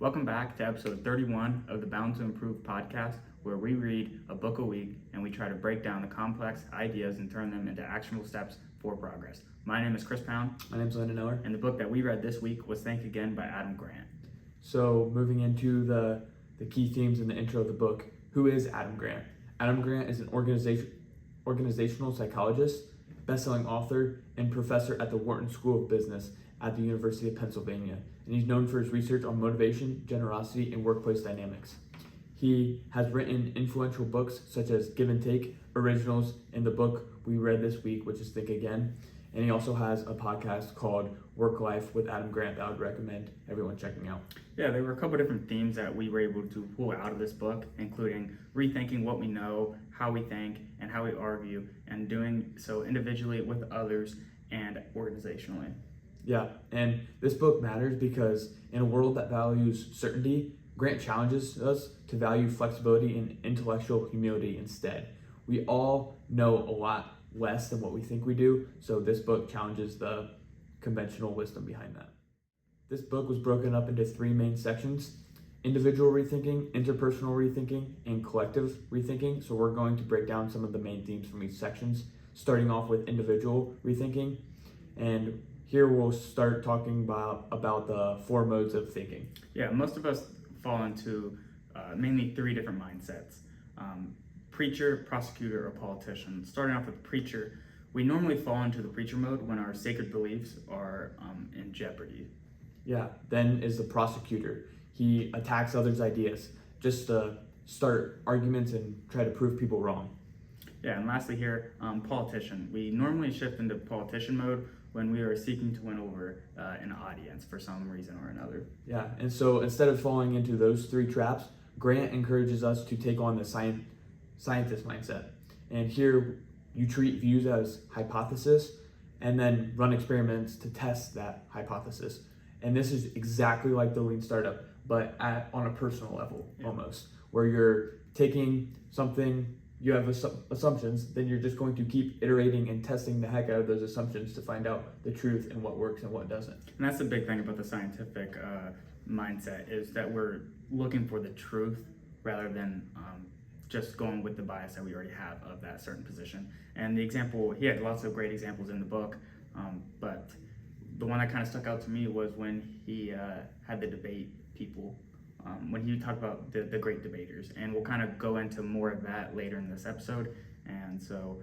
Welcome back to episode 31 of the Bound to Improve podcast, where we read a book a week and we try to break down the complex ideas and turn them into actionable steps for progress. My name is Chris Pound. My name is Landon Eller. And the book that we read this week was Think Again by Adam Grant. So moving into the key themes in the intro of the book, who is Adam Grant? Adam Grant is an organizational psychologist, bestselling author, and professor at the Wharton School of Business at the University of Pennsylvania. And he's known for his research on motivation, generosity, and workplace dynamics. He has written influential books such as Give and Take, originals, and the book we read this week, which is Think Again. And he also has a podcast called Work Life with Adam Grant that I would recommend everyone checking out. Yeah, there were a couple different themes that we were able to pull out of this book, including rethinking what we know, how we think, and how we argue, and doing so individually with others and organizationally. Yeah, and this book matters because in a world that values certainty, Grant challenges us to value flexibility and intellectual humility instead. We all know a lot less than what we think we do, so this book challenges the conventional wisdom behind that. This book was broken up into three main sections: individual rethinking, interpersonal rethinking, and collective rethinking. So we're going to break down some of the main themes from each sections, starting off with individual rethinking. And here we'll start talking about the four modes of thinking. Yeah, most of us fall into mainly three different mindsets: preacher, prosecutor, or politician. Starting off with preacher, we normally fall into the preacher mode when our sacred beliefs are in jeopardy. Yeah, then is the prosecutor. He attacks others' ideas just to start arguments and try to prove people wrong. Yeah, and lastly here, politician. We normally shift into politician mode when we are seeking to win over an audience for some reason or another. Yeah, and so instead of falling into those three traps, Grant encourages us to take on the scientist mindset. And here you treat views as hypothesis and then run experiments to test that hypothesis. And this is exactly like the Lean Startup, but on a personal level, almost, where you're taking something, you have assumptions, then you're just going to keep iterating and testing the heck out of those assumptions to find out the truth and what works and what doesn't. And that's the big thing about the scientific mindset, is that we're looking for the truth rather than just going with the bias that we already have of that certain position. And the example, he had lots of great examples in the book, but the one that kind of stuck out to me was when he had the debate people, when he talked about the great debaters. And we'll kind of go into more of that later in this episode. And so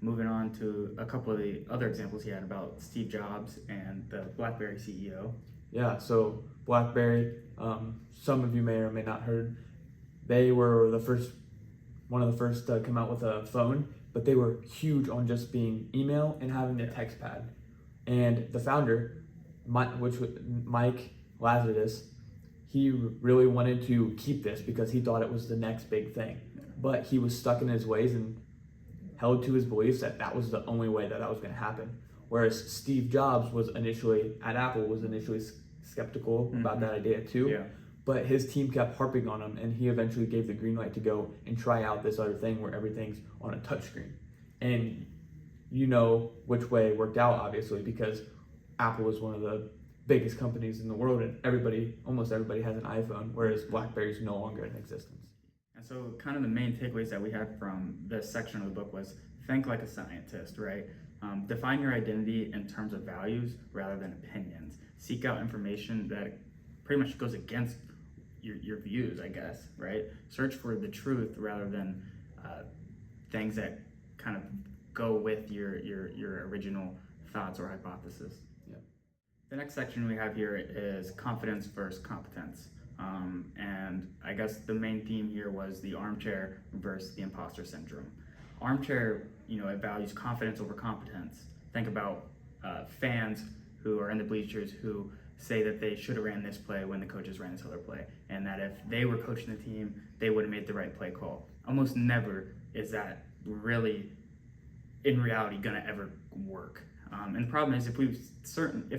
moving on to a couple of the other examples he had about Steve Jobs and the BlackBerry CEO. Yeah, so BlackBerry, some of you may or may not heard, they were one of the first to come out with a phone, but they were huge on just being email and having the text pad. And the founder, Mike Lazarus, he really wanted to keep this because he thought it was the next big thing. But he was stuck in his ways and held to his beliefs that was the only way that was going to happen. Whereas Steve Jobs was initially skeptical about that idea too. Yeah. But his team kept harping on him, and he eventually gave the green light to go and try out this other thing where everything's on a touchscreen. And you know which way it worked out, obviously, because Apple is one of the biggest companies in the world, and almost everybody has an iPhone, whereas BlackBerry is no longer in existence. And so kind of the main takeaways that we had from this section of the book was think like a scientist, right? Define your identity in terms of values rather than opinions. Seek out information that pretty much goes against your views, I guess, right? Search for the truth rather than things that kind of go with your original thoughts or hypothesis. Yeah. The next section we have here is confidence versus competence. And I guess the main theme here was the armchair versus the imposter syndrome. Armchair, it values confidence over competence. Think about fans who are in the bleachers who say that they should have ran this play when the coaches ran this other play, and that if they were coaching the team, they would have made the right play call. Almost never is that really, in reality, gonna ever work. And the problem is if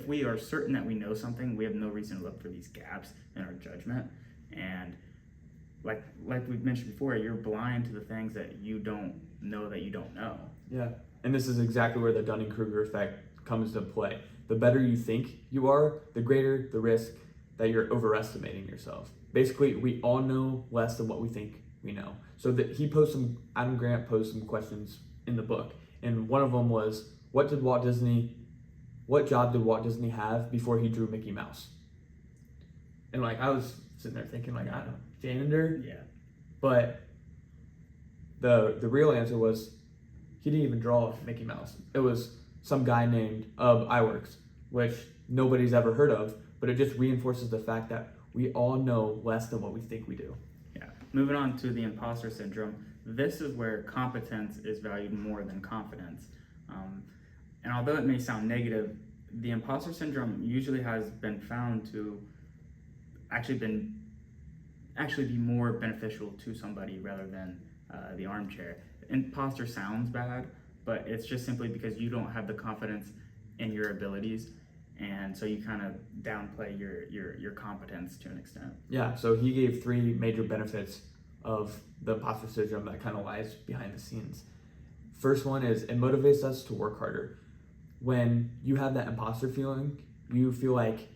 we are certain that we know something, we have no reason to look for these gaps in our judgment. And like we've mentioned before, you're blind to the things that you don't know that you don't know. Yeah, and this is exactly where the Dunning-Kruger effect comes into play. The better you think you are, the greater the risk that you're overestimating yourself. Basically, we all know less than what we think we know. So that Adam Grant posed some questions in the book, and one of them was, what job did Walt Disney have before he drew Mickey Mouse? And like, I was sitting there thinking, like, I don't know, janitor? Yeah. But the real answer was, he didn't even draw Mickey Mouse. It was some guy named Iwerks, which nobody's ever heard of, but it just reinforces the fact that we all know less than what we think we do. Yeah. Moving on to the imposter syndrome, this is where competence is valued more than confidence. And although it may sound negative, the imposter syndrome usually has been found to actually be more beneficial to somebody rather than the armchair. Imposter sounds bad, but it's just simply because you don't have the confidence in your abilities, and so you kind of downplay your competence to an extent. Yeah, so he gave 3 major benefits of the imposter syndrome that kind of lies behind the scenes. First one is it motivates us to work harder. When you have that imposter feeling, you feel like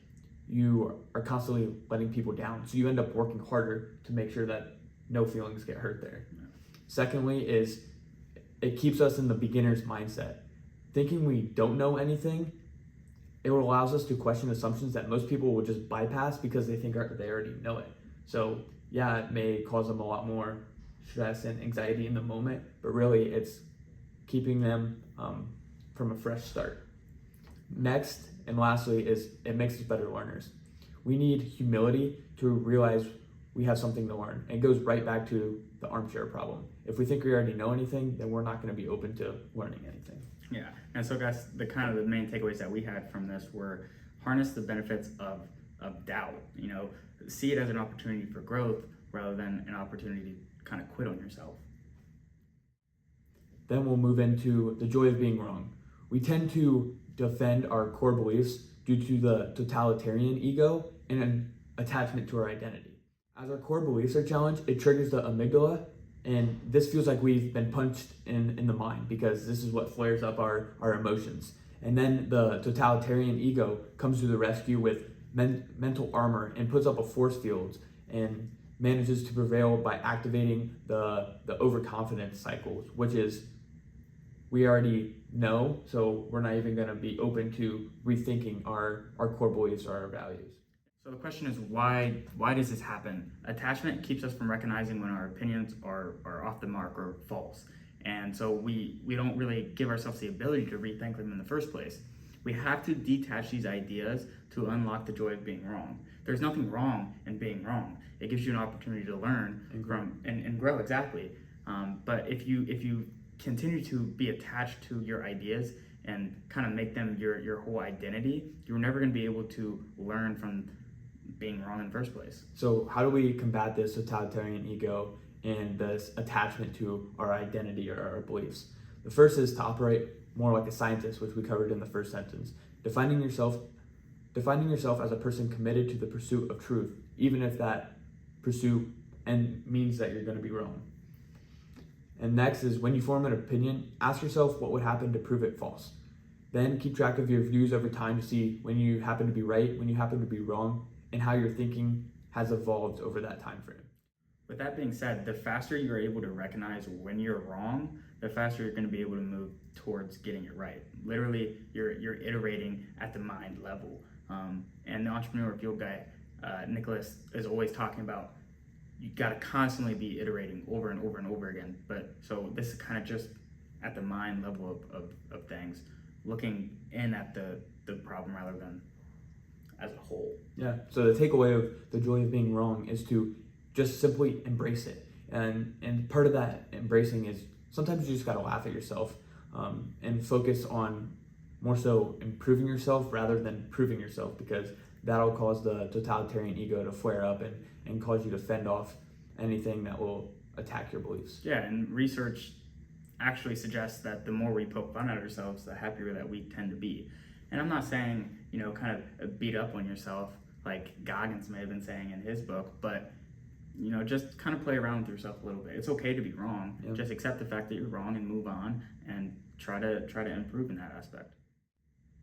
you are constantly letting people down, so you end up working harder to make sure that no feelings get hurt there. Yeah. Secondly is it keeps us in the beginner's mindset. Thinking we don't know anything, it allows us to question assumptions that most people will just bypass because they think they already know it. So yeah, it may cause them a lot more stress and anxiety in the moment, but really it's keeping them from a fresh start. Next and lastly is it makes us better learners. We need humility to realize we have something to learn. It goes right back to the armchair problem. If we think we already know anything, then we're not going to be open to learning anything. Yeah, and so guys, the main takeaways that we had from this were harness the benefits of doubt. See it as an opportunity for growth rather than an opportunity to kind of quit on yourself. Then we'll move into the joy of being wrong. We tend to defend our core beliefs due to the totalitarian ego and an attachment to our identity. As our core beliefs are challenged, it triggers the amygdala, and this feels like we've been punched in the mind because this is what flares up our emotions. And then the totalitarian ego comes to the rescue with mental armor and puts up a force field and manages to prevail by activating the overconfidence cycles, which is we already know, so we're not even going to be open to rethinking our core beliefs or our values. So the question is, why does this happen? Attachment keeps us from recognizing when our opinions are off the mark or false. And so we don't really give ourselves the ability to rethink them in the first place. We have to detach these ideas to unlock the joy of being wrong. There's nothing wrong in being wrong. It gives you an opportunity to learn and grow, exactly. But if you continue to be attached to your ideas and kind of make them your whole identity, you're never going to be able to learn from being wrong in the first place. So how do we combat this totalitarian ego and this attachment to our identity or our beliefs? The first is to operate more like a scientist, which we covered in the first sentence. Defining yourself as a person committed to the pursuit of truth, even if that pursuit means that you're going to be wrong. And next is when you form an opinion, ask yourself what would happen to prove it false. Then keep track of your views over time to see when you happen to be right, when you happen to be wrong, and how your thinking has evolved over that time frame. With that being said, the faster you're able to recognize when you're wrong, the faster you're going to be able to move towards getting it right. Literally, you're iterating at the mind level. And the entrepreneur field guy, Nicholas, is always talking about you got to constantly be iterating over and over and over again. But so this is kind of just at the mind level of things, looking in at the problem rather than as a whole. Yeah, so the takeaway of the joy of being wrong is to just simply embrace it. And part of that embracing is sometimes you just got to laugh at yourself and focus on more so improving yourself rather than proving yourself, because that'll cause the totalitarian ego to flare up and cause you to fend off anything that will attack your beliefs. Yeah, and research actually suggests that the more we poke fun at ourselves, the happier that we tend to be. And I'm not saying, kind of beat up on yourself like Goggins may have been saying in his book, but, just kind of play around with yourself a little bit. It's okay to be wrong. Yep. Just accept the fact that you're wrong and move on and try to improve in that aspect.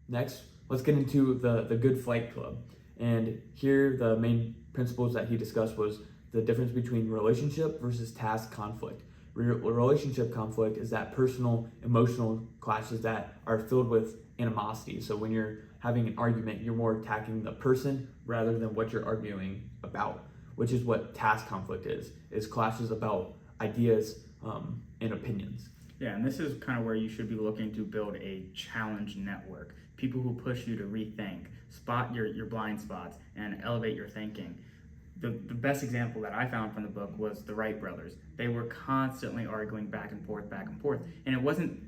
Next, let's get into the Good Fight Club. And here the main principles that he discussed was the difference between relationship versus task conflict. Relationship conflict is that personal, emotional clashes that are filled with animosity. So when you're having an argument, you're more attacking the person rather than what you're arguing about, which is what task conflict is clashes about ideas and opinions. Yeah, and this is kind of where you should be looking to build a challenge network. People who push you to rethink, spot your blind spots, and elevate your thinking. The best example that I found from the book was the Wright brothers. They were constantly arguing back and forth. And it wasn't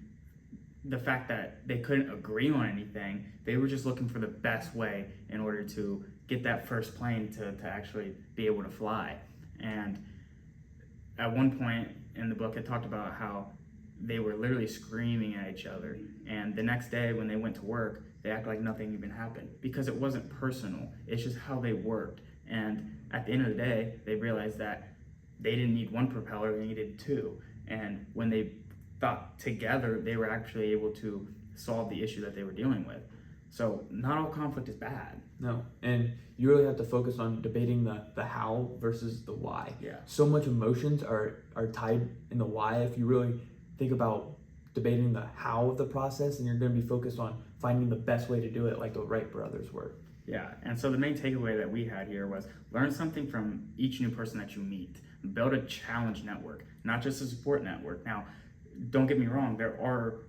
the fact that they couldn't agree on anything. They were just looking for the best way in order to get that first plane to actually be able to fly. And at one point in the book, it talked about how they were literally screaming at each other. And the next day when they went to work, they acted like nothing even happened because it wasn't personal. It's just how they worked. And at the end of the day, they realized that they didn't need one propeller, they needed two. And when they thought together, they were actually able to solve the issue that they were dealing with. So not all conflict is bad. No, and you really have to focus on debating the how versus the why. Yeah. So much emotions are tied in the why. If you really think about debating the how of the process, and you're going to be focused on finding the best way to do it, like the Wright brothers were. Yeah, and so the main takeaway that we had here was learn something from each new person that you meet. Build a challenge network, not just a support network. Now, don't get me wrong, there are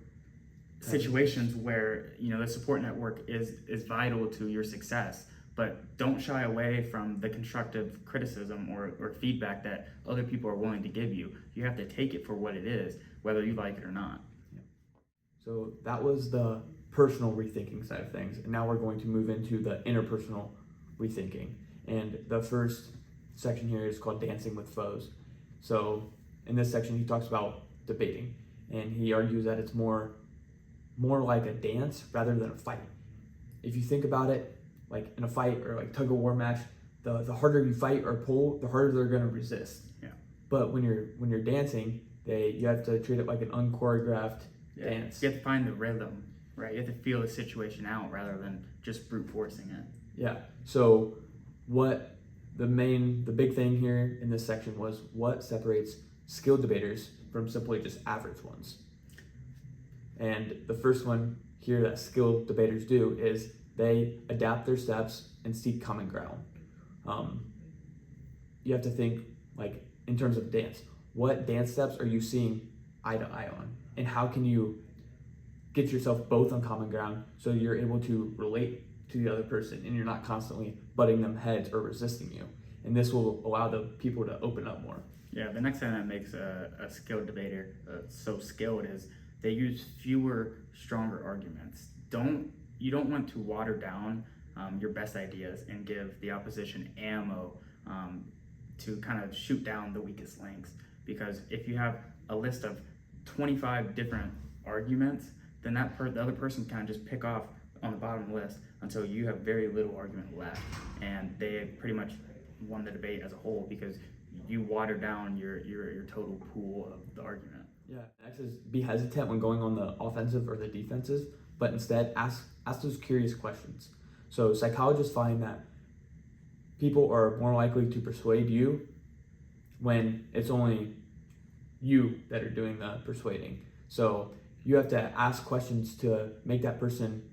situations where the support network is vital to your success, but don't shy away from the constructive criticism or feedback that other people are willing to give you. You have to take it for what it is, whether you like it or not. So that was the personal rethinking side of things, and now we're going to move into the interpersonal rethinking. And the first section here is called Dancing with Foes. So in this section he talks about debating, and he argues that it's more like a dance rather than a fight. If you think about it, like in a fight or like tug of war match, the harder you fight or pull, the harder they're going to resist. Yeah. But when you're dancing, you have to treat it like an unchoreographed dance. You have to find the rhythm, right? You have to feel the situation out rather than just brute forcing it. Yeah. So what the big thing here in this section was what separates skilled debaters from simply just average ones. And the first one here that skilled debaters do is they adapt their steps and seek common ground. You have to think like in terms of dance. What dance steps are you seeing eye to eye on? And how can you get yourself both on common ground so you're able to relate to the other person and you're not constantly butting them heads or resisting you? And this will allow the people to open up more. Yeah, the next thing that makes a skilled debater so skilled is they use fewer, stronger arguments. You don't want to water down your best ideas and give the opposition ammo to kind of shoot down the weakest links. Because if you have a list of 25 different arguments, then the other person kind of just pick off on the bottom of the list until you have very little argument left, and they pretty much won the debate as a whole because you water down your total pool of the argument. Yeah, next is be hesitant when going on the offensive or the defensive, but instead ask those curious questions. So psychologists find that people are more likely to persuade you when it's only you that are doing the persuading. So you have to ask questions to make that person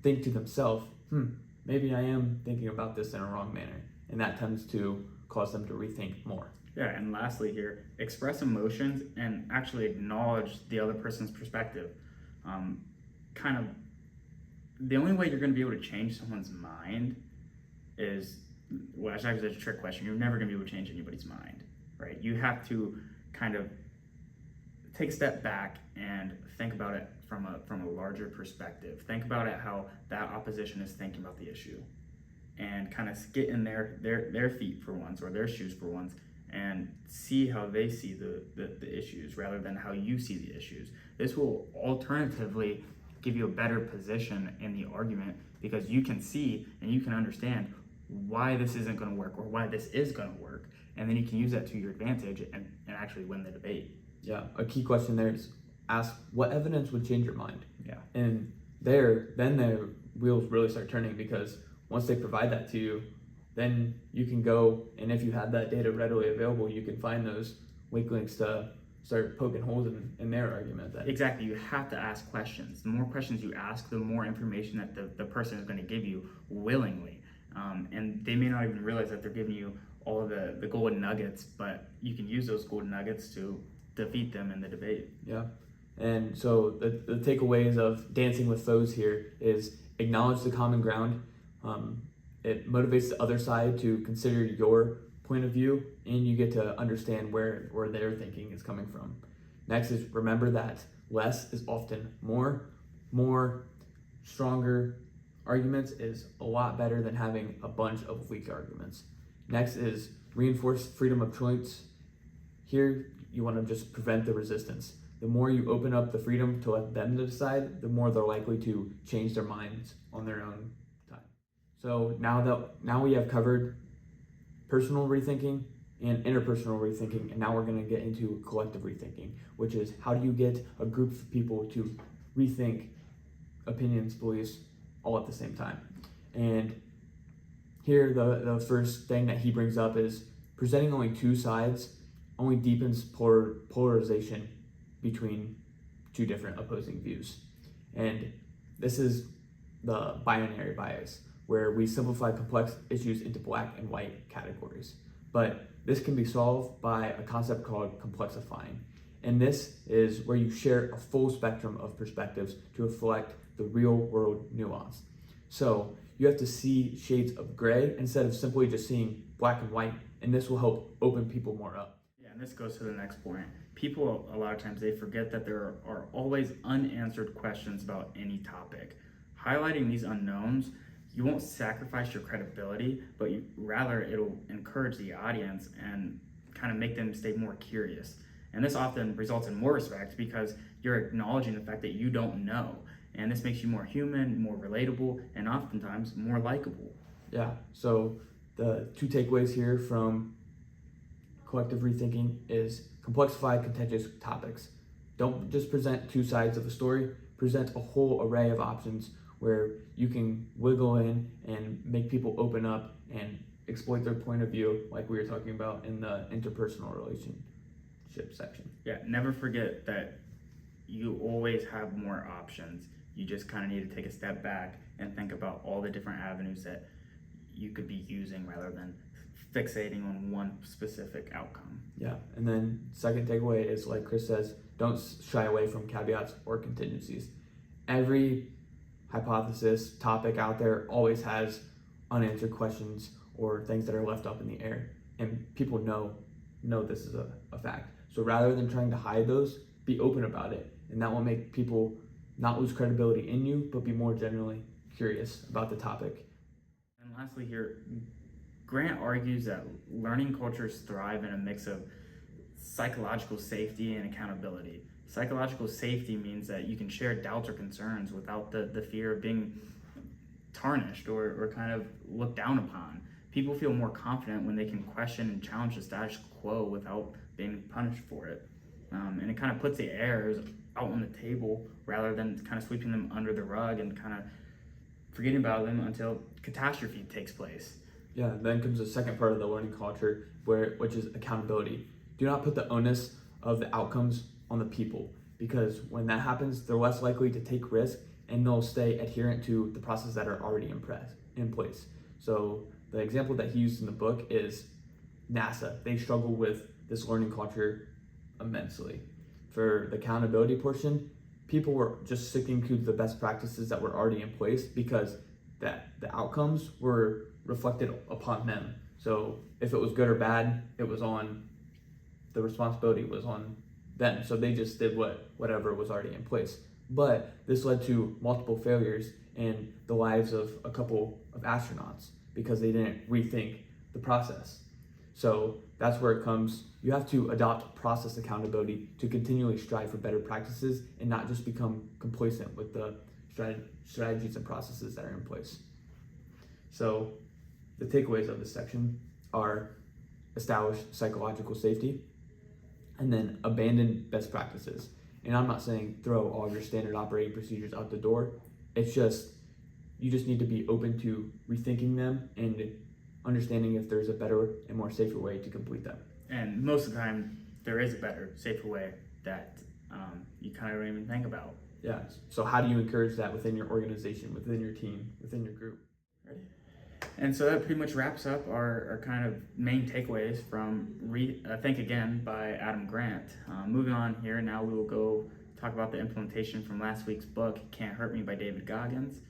think to themselves, maybe I am thinking about this in a wrong manner. And that tends to cause them to rethink more. Yeah, and lastly here, express emotions and actually acknowledge the other person's perspective. Kind of the only way you're going to be able to change someone's mind is, well, it's actually a trick question. You're never going to be able to change anybody's mind, right? You have to kind of take a step back and think about it from a larger perspective. Think about it how that opposition is thinking about the issue, and kind of get in their feet for once, or their shoes for once, and see how they see the issues rather than how you see the issues. This will alternatively give you a better position in the argument because you can see and you can understand why this isn't going to work or why this is going to work, and then you can use that to your advantage and actually win the debate. Yeah, a key question there is ask what evidence would change your mind. Yeah. And then the wheels really start turning, because once they provide that to you, then you can go, and if you have that data readily available, you can find those weak links to start poking holes in their argument. Then. Exactly, you have to ask questions. The more questions you ask, the more information that the person is going to give you willingly. And they may not even realize that they're giving you all of the golden nuggets, but you can use those golden nuggets to defeat them in the debate. Yeah. And so the takeaways of dancing with foes here is acknowledge the common ground. It motivates the other side to consider your point of view, and you get to understand where their thinking is coming from. Next is remember that less is often more. More stronger arguments is a lot better than having a bunch of weak arguments. Next is reinforce freedom of choice. Here, you want to just prevent the resistance. The more you open up the freedom to let them decide, the more they're likely to change their minds on their own time. So now we have covered personal rethinking and interpersonal rethinking, and now we're going to get into collective rethinking, which is how do you get a group of people to rethink opinions, beliefs, all at the same time. And here the first thing that he brings up is presenting only two sides only deepens polarization between two different opposing views. And this is the binary bias, where we simplify complex issues into black and white categories. But this can be solved by a concept called complexifying. And this is where you share a full spectrum of perspectives to reflect the real world nuance. So you have to see shades of gray instead of simply just seeing black and white, and this will help open people more up. Yeah, and this goes to the next point. People, a lot of times, they forget that there are always unanswered questions about any topic. Highlighting these unknowns, you won't sacrifice your credibility, but rather it'll encourage the audience and kind of make them stay more curious. And this often results in more respect because you're acknowledging the fact that you don't know. And this makes you more human, more relatable, and oftentimes more likable. Yeah, so the two takeaways here from collective rethinking is complexify contentious topics. Don't just present two sides of a story, present a whole array of options where you can wiggle in and make people open up and exploit their point of view, like we were talking about in the interpersonal relationship section. Yeah, never forget that you always have more options. You just kind of need to take a step back and think about all the different avenues that you could be using rather than fixating on one specific outcome. Yeah, and then second takeaway is, like Chris says, don't shy away from caveats or contingencies. Every hypothesis, topic out there always has unanswered questions or things that are left up in the air, and people know this is a fact. So rather than trying to hide those, be open about it, and that will make people not lose credibility in you, but be more generally curious about the topic. And lastly here, Grant argues that learning cultures thrive in a mix of psychological safety and accountability. Psychological safety means that you can share doubts or concerns without the fear of being tarnished or kind of looked down upon. People feel more confident when they can question and challenge the status quo without being punished for it. And it kind of puts the errors out on the table rather than kind of sweeping them under the rug and kind of forgetting about them until catastrophe takes place. Yeah, then comes the second part of the learning culture, which is accountability. Do not put the onus of the outcomes on the people, because when that happens, they're less likely to take risk and they'll stay adherent to the process that are already in place. So the example that he used in the book is NASA. They struggle with this learning culture immensely. For the accountability portion, people were just sticking to the best practices that were already in place because that the outcomes were reflected upon them. So if it was good or bad, the responsibility was on them. So they just did whatever was already in place. But this led to multiple failures in the lives of a couple of astronauts because they didn't rethink the process. So that's where it comes. You have to adopt process accountability to continually strive for better practices and not just become complacent with the strategies and processes that are in place. So the takeaways of this section are establish psychological safety and then abandon best practices. And I'm not saying throw all your standard operating procedures out the door. It's just you just need to be open to rethinking them and understanding if there's a better and more safer way to complete them. And most of the time, there is a better, safer way that you kind of don't even think about. Yeah. So how do you encourage that within your organization, within your team, within your group? Ready? And so that pretty much wraps up our kind of main takeaways from Think Again by Adam Grant. Moving on here, now we will go talk about the implementation from last week's book, Can't Hurt Me by David Goggins.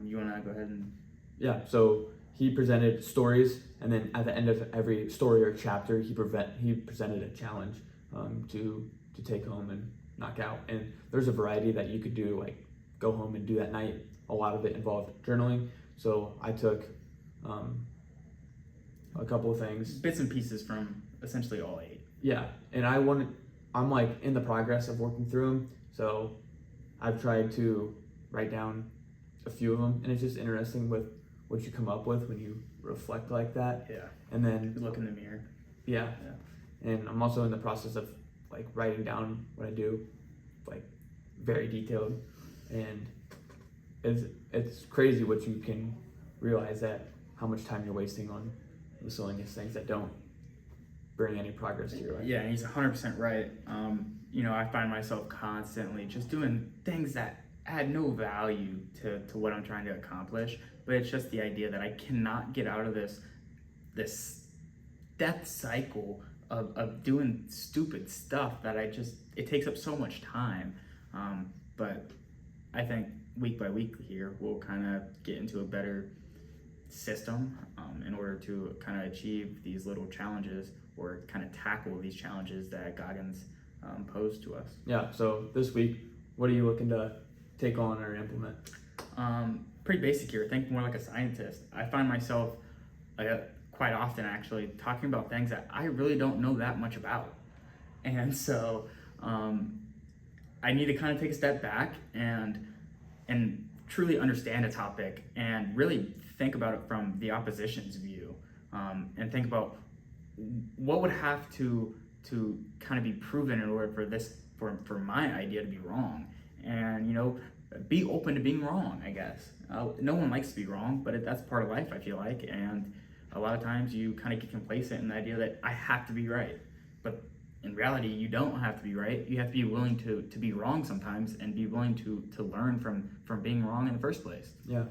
You want to go ahead and... Yeah, so he presented stories, and then at the end of every story or chapter, he presented a challenge to take home and knock out. And there's a variety that you could do, like go home and do that night. A lot of it involved journaling. So I took a couple of things. Bits and pieces from essentially all 8. Yeah, and I'm like in the progress of working through them. So I've tried to write down a few of them, and it's just interesting with what you come up with when you reflect like that. Yeah. And then You look in the mirror. yeah. And I'm also in the process of like writing down what I do, like very detailed, and it's crazy what you can realize that how much time you're wasting on miscellaneous things that don't bring any progress to your life. Yeah, and he's 100% right. I find myself constantly just doing things that add no value to what I'm trying to accomplish, but it's just the idea that I cannot get out of this death cycle of doing stupid stuff that it takes up so much time. But I think week by week here, we'll kind of get into a better system in order to kind of achieve these little challenges or kind of tackle these challenges that Goggins posed to us. Yeah, so this week, what are you looking to take on or implement? Pretty basic here. Think more like a scientist. I find myself quite often actually talking about things that I really don't know that much about. And so I need to kind of take a step back and truly understand a topic and really think about it from the opposition's view, and think about what would have to kind of be proven in order for my idea to be wrong, and be open to being wrong, I guess. No one likes to be wrong, but that's part of life, I feel like, and a lot of times you kind of get complacent in the idea that I have to be right, but in reality, you don't have to be right. You have to be willing to be wrong sometimes, and be willing to learn from being wrong in the first place. Yeah,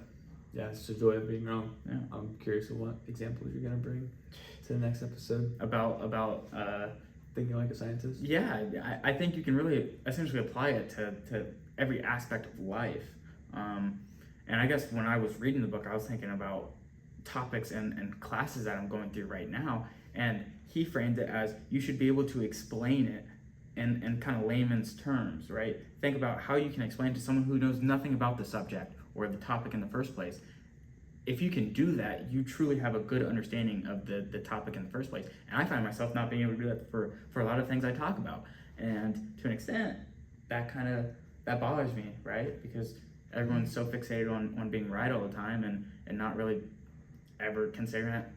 it's the joy of being wrong. Yeah. I'm curious of what examples you're gonna bring to the next episode About thinking like a scientist. Yeah, I think you can really essentially apply it to every aspect of life. And I guess when I was reading the book, I was thinking about topics and classes that I'm going through right now, and he framed it as you should be able to explain it in kind of layman's terms, right? Think about how you can explain to someone who knows nothing about the subject or the topic in the first place. If you can do that, you truly have a good understanding of the topic in the first place. And I find myself not being able to do that for a lot of things I talk about. And to an extent, that bothers me, right? Because everyone's so fixated on being right all the time and not really ever considering that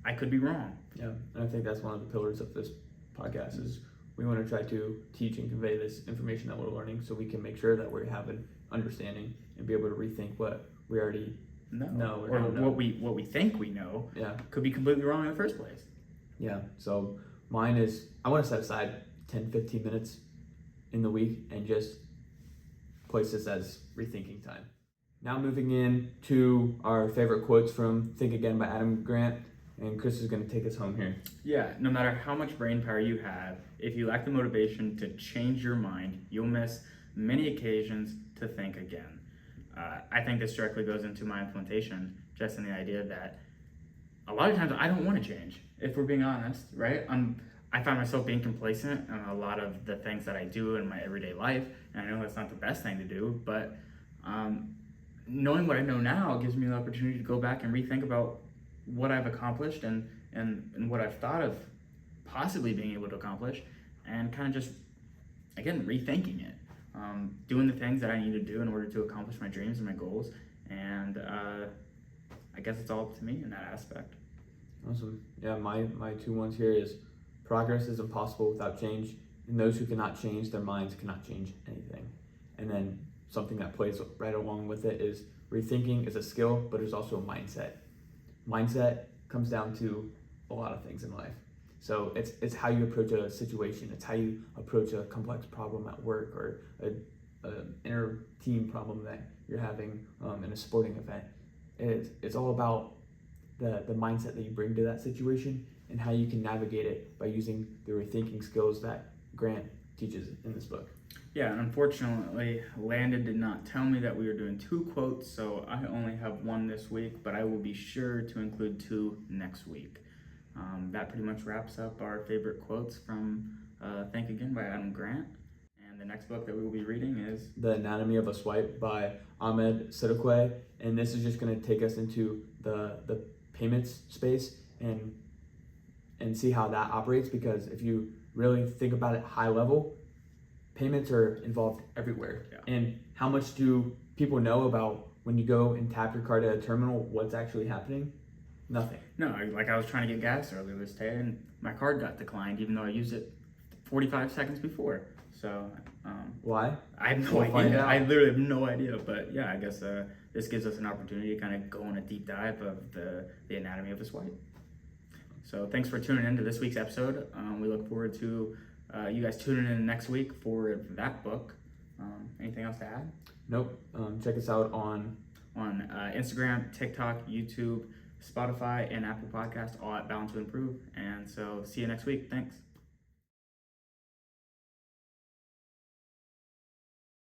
I could be wrong. Yeah, and I think that's one of the pillars of this podcast is we want to try to teach and convey this information that we're learning so we can make sure that we have an understanding and be able to rethink what we already know or what we think we know. Yeah, could be completely wrong in the first place. Yeah, so mine is I want to set aside 10-15 minutes in the week and just place this as rethinking time. Now moving in to our favorite quotes from Think Again by Adam Grant, and Chris is going to take us home here. Yeah, no matter how much brain power you have, if you lack the motivation to change your mind, you'll miss many occasions to think again. I think this directly goes into my implementation, just in the idea that a lot of times I don't want to change, if we're being honest, right? I find myself being complacent on a lot of the things that I do in my everyday life, and I know that's not the best thing to do, but knowing what I know now gives me the opportunity to go back and rethink about what I've accomplished and what I've thought of possibly being able to accomplish, and kind of just, again, rethinking it. Doing the things that I need to do in order to accomplish my dreams and my goals, and I guess it's all up to me in that aspect. Awesome. Yeah, my 2 ones here is progress is impossible without change, and those who cannot change their minds cannot change anything. And then something that plays right along with it is rethinking is a skill, but it's also a mindset. Mindset comes down to a lot of things in life. So it's how you approach a situation. It's how you approach a complex problem at work, or a inner team problem that you're having in a sporting event. It's all about the mindset that you bring to that situation and how you can navigate it by using the rethinking skills that Grant teaches in this book. Yeah, and unfortunately, Landon did not tell me that we were doing 2 quotes, so I only have 1 this week, but I will be sure to include 2 next week. That pretty much wraps up our favorite quotes from Think Again by Adam Grant. And the next book that we will be reading is The Anatomy of a Swipe by Ahmed Siddiqui, and this is just going to take us into the payments space and see how that operates, because if you really think about it high level, payments are involved everywhere. Yeah. And how much do people know about when you go and tap your card at a terminal, what's actually happening? Nothing. No, I was trying to get gas earlier this day, and my card got declined, even though I used it 45 seconds before. So, Why? I have no We'll find idea. out. I literally have no idea. But yeah, I guess this gives us an opportunity to kind of go on a deep dive of the anatomy of a swipe. So thanks for tuning in to this week's episode. We look forward to you guys tuning in next week for that book. Anything else to add? Nope. Check us out on Instagram, TikTok, YouTube, Spotify, and Apple Podcasts, all at Bound to Improve. And so see you next week. Thanks.